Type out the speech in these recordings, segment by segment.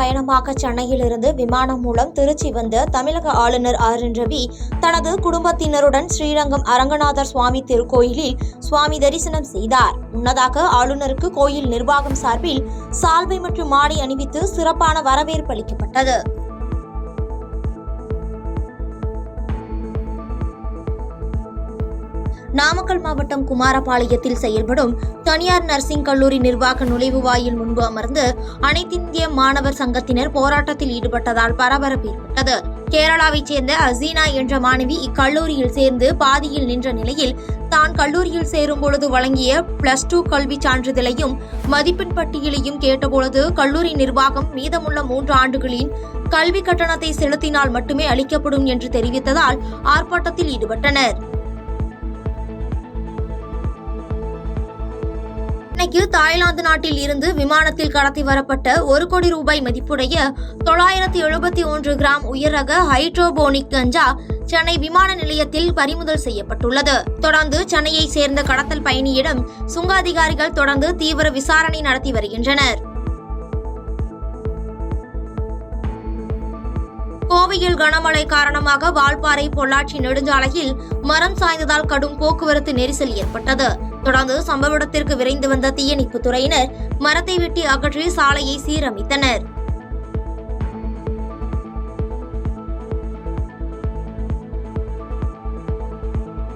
பயணமாக சென்னையிலிருந்து விமானம் மூலம் திருச்சி வந்த தமிழக ஆளுநர் ஆர் என் ரவி தனது குடும்பத்தினருடன் ஸ்ரீரங்கம் அரங்கநாதர் சுவாமி திருக்கோயிலில் சுவாமி தரிசனம் செய்தார். முன்னதாக ஆளுநருக்கு கோயில் நிர்வாகம் சார்பில் சால்வை மற்றும் மாலை அணிவித்து சிறப்பான வரவேற்பு அளிக்கப்பட்டது. நாமக்கல் மாவட்டம் குமாரபாளையத்தில் செயல்படும் தனியார் நர்சிங் கல்லூரி நிர்வாக நுழைவு வாயில் முன்பு அமர்ந்து அனைத்திந்திய மாணவர் சங்கத்தினர் போராட்டத்தில் ஈடுபட்டதால் பரபரப்பு ஏற்பட்டது. கேரளாவைச் சேர்ந்த அசீனா என்ற மாணவி இக்கல்லூரியில் சேர்ந்து பாதியில் நின்ற நிலையில் தான் கல்லூரியில் சேரும் பொழுது வழங்கிய +2 கல்வி சான்றிதழையும் மதிப்பெண் பட்டியலையும் கேட்டபொழுது கல்லூரி நிர்வாகம் மீதமுள்ள 3 ஆண்டுகளின் கல்வி கட்டணத்தை செலுத்தினால் மட்டுமே அளிக்கப்படும் என்று தெரிவித்ததால் ஆர்ப்பாட்டத்தில் ஈடுபட்டனர். தாய்லாந்து நாட்டில் இருந்து விமானத்தில் கடத்தி வரப்பட்ட 1 கோடி ரூபாய் மதிப்புடைய 971 கிராம் உயர் ரக ஹைட்ரோபோனிக் கஞ்சா சென்னை விமான நிலையத்தில் பறிமுதல் செய்யப்பட்டுள்ளது. தொடர்ந்து சென்னையை சேர்ந்த கடத்தல் பயணியிடம் சுங்க அதிகாரிகள் தொடர்ந்து தீவிர விசாரணை நடத்தி வருகின்றனர். கோவையில் கனமழை காரணமாக வால்பாறை பொள்ளாச்சி நெடுஞ்சாலையில் மரம் சாய்ந்ததால் கடும் போக்குவரத்து நெரிசல் ஏற்பட்டது. தொடர்ந்து சம்பவ இடத்திற்கு விரைந்து வந்த தீயணைப்புத் துறையினர் மரத்தை வெட்டி அகற்றி சாலையை சீரமைத்தனர்.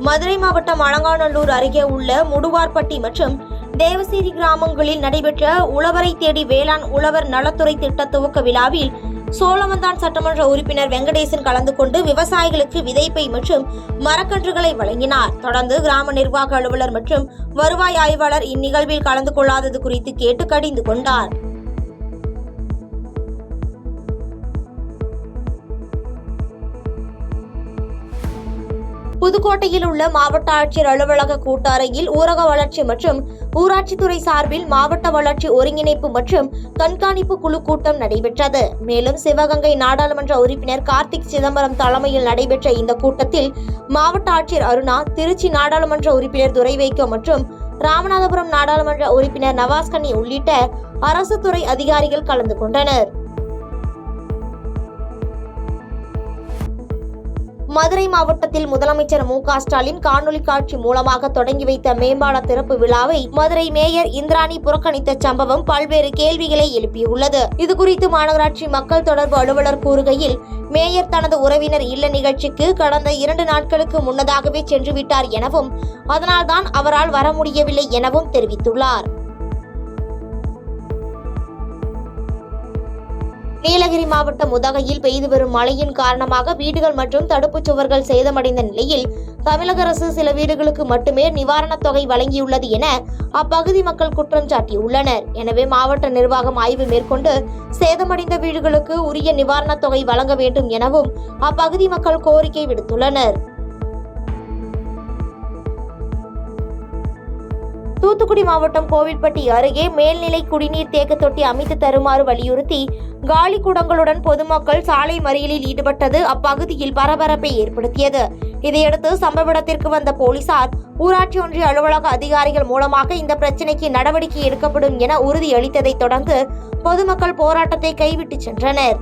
மதுரை மாவட்டம் அலங்காநல்லூர் அருகே உள்ள முடுவார்பட்டி மற்றும் தேவசேரி கிராமங்களில் நடைபெற்ற உழவரை தேடி வேளாண் உழவர் நலத்துறை திட்ட துவக்க விழாவில் சோழவந்தான் சட்டமன்ற உறுப்பினர் வெங்கடேசன் கலந்து கொண்டு விவசாயிகளுக்கு விதைப்பை மற்றும் மரக்கன்றுகளை வழங்கினார். தொடர்ந்து கிராம நிர்வாக அலுவலர் மற்றும் வருவாய் ஆய்வாளர் இந்நிகழ்வில் கலந்து கொள்ளாதது குறித்து கேட்டு கடிந்து கொண்டார். புதுக்கோட்டையில் உள்ள மாவட்ட ஆட்சியர் அலுவலக கூட்டறையில் ஊரக வளர்ச்சி மற்றும் ஊராட்சித்துறை சார்பில் மாவட்ட வளர்ச்சி ஒருங்கிணைப்பு மற்றும் கண்காணிப்பு குழு கூட்டம் நடைபெற்றது. மேலும் சிவகங்கை நாடாளுமன்ற உறுப்பினர் கார்த்திக் சிதம்பரம் தலைமையில் நடைபெற்ற இந்த கூட்டத்தில் மாவட்ட ஆட்சியர் அருணா, திருச்சி நாடாளுமன்ற உறுப்பினர் துரைவைக்கோ மற்றும் ராமநாதபுரம் நாடாளுமன்ற உறுப்பினர் நவாஸ்கனி உள்ளிட்ட அரசு துறை அதிகாரிகள் கலந்து கொண்டனர். மதுரை மாவட்டத்தில் முதலமைச்சர் மு.க. ஸ்டாலின் காணொலி காட்சி மூலமாக தொடங்கி வைத்த மேம்பால திறப்பு விழாவை மதுரை மேயர் இந்திராணி புறக்கணித்த சம்பவம் பல்வேறு கேள்விகளை எழுப்பியுள்ளது. இதுகுறித்து மாநகராட்சி மக்கள் தொடர்பு அலுவலர் கூறுகையில், மேயர் தனது உறவினர் இல்ல நிகழ்ச்சிக்கு கடந்த 2 நாட்களுக்கு முன்னதாகவே சென்றுவிட்டார் எனவும் அதனால்தான் அவரால் வர முடியவில்லை எனவும் தெரிவித்துள்ளார். நீலகிரி மாவட்டம் உதகையில் பெய்து வரும் மழையின் காரணமாக வீடுகள் மற்றும் தடுப்புச் சுவர்கள் சேதமடைந்த நிலையில் தமிழக அரசு சில வீடுகளுக்கு மட்டுமே நிவாரணத் தொகை வழங்கியுள்ளது என அப்பகுதி மக்கள் குற்றம் சாட்டியுள்ளனர். எனவே மாவட்ட நிர்வாகம் ஆய்வு மேற்கொண்டு சேதமடைந்த வீடுகளுக்கு உரிய நிவாரணத் தொகை வழங்க வேண்டும் எனவும் அப்பகுதி மக்கள் கோரிக்கை விடுத்துள்ளனர். தூத்துக்குடி மாவட்டம் கோவில்பட்டி அருகே மேல்நிலை குடிநீர் தேக்க தொட்டி அமைத்து தருமாறு வலியுறுத்தி காலி குடங்களுடன் பொதுமக்கள் சாலை மறியலில் ஈடுபட்டது அப்பகுதியில் பரபரப்பை ஏற்படுத்தியது. இதையடுத்து சம்பவ இடத்திற்கு வந்த போலீசார் ஊராட்சி ஒன்றிய அலுவலக அதிகாரிகள் மூலமாக இந்த பிரச்சினைக்கு நடவடிக்கை எடுக்கப்படும் என உறுதியளித்ததை தொடர்ந்து பொதுமக்கள் போராட்டத்தை கைவிட்டு சென்றனர்.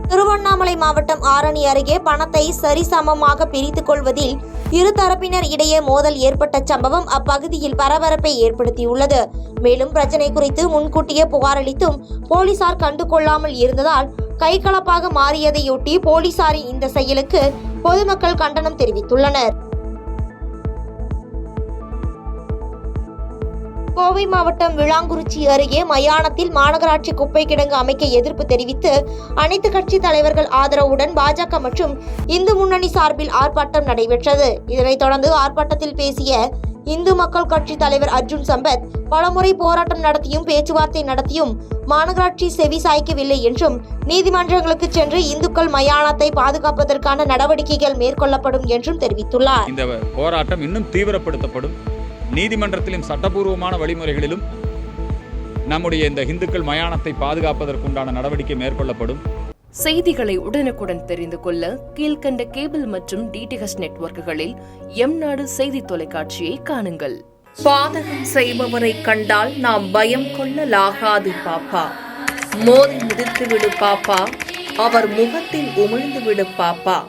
திருவண்ணாமலை மாவட்டம் ஆரணி அருகே பணத்தை சரிசமமாக பிரித்துக் கொள்வதில் இரு தரப்பினர் இடையே மோதல் ஏற்பட்ட சம்பவம் அப்பகுதியில் பரபரப்பை ஏற்படுத்தியுள்ளது. மேலும் பிரச்சினை குறித்து முன்கூட்டியே புகார் அளித்தும் போலீசார் கண்டுகொள்ளாமல் இருந்ததால் கைகலப்பாக மாறியதையொட்டி போலீசாரின் இந்த செயலுக்கு பொதுமக்கள் கண்டனம் தெரிவித்துள்ளனர். கோவை மாவட்டம் விளாங்குறிச்சி அருகே மயானத்தில் மாநகராட்சி குப்பை கிடங்கு அமைக்க எதிர்ப்பு தெரிவித்து அனைத்து கட்சி தலைவர்கள் ஆதரவுடன் பாஜக மற்றும் இந்து முன்னணி சார்பில் ஆர்ப்பாட்டம் நடைபெற்றது. இதனைத் தொடர்ந்து ஆர்ப்பாட்டத்தில் பேசிய இந்து மக்கள் கட்சி தலைவர் அர்ஜுன் சம்பத், பலமுறை போராட்டம் நடத்தியும் பேச்சுவார்த்தை நடத்தியும் மாநகராட்சி செவி சாய்க்கவில்லை என்றும் நீதிமன்றங்களுக்கு சென்று இந்துக்கள் மயானத்தை பாதுகாப்பதற்கான நடவடிக்கைகள் மேற்கொள்ளப்படும் என்றும் தெரிவித்துள்ளார். இந்த போராட்டம் இன்னும் தீவிரப்படுத்தப்படும். நீதிமன்றத்திலும் சட்டபூர்வமான வழிமுறைகளிலும் நம்முடைய இந்த இந்துக்கள் மயானத்தை பாதுகாப்பதற்குண்டான நடவடிக்கை மேற்கொள்ளப்படும். செய்திகளை உடனுக்குடன் தெரிந்து கொள்ள கீழ்கண்ட கேபிள் மற்றும் டிடிஎச் நெட்வொர்க்குகளில் எம் நாடு செய்தி தொலைக்காட்சியை காணுங்கள். பாதகம் செய்பவரை கண்டால் நாம் பயம் கொள்ளலாகாது பாப்பா. மோதி மிதித்து விடு பாப்பா, அவர் முகத்தில் உமிழ்ந்து விடு பாப்பா.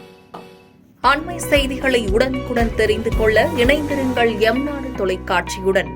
அண்மை செய்திகளை உடனுக்குடன் தெரிந்து கொள்ள இணைந்திருங்கள் எம் நாடு தொலைக்காட்சியுடன்.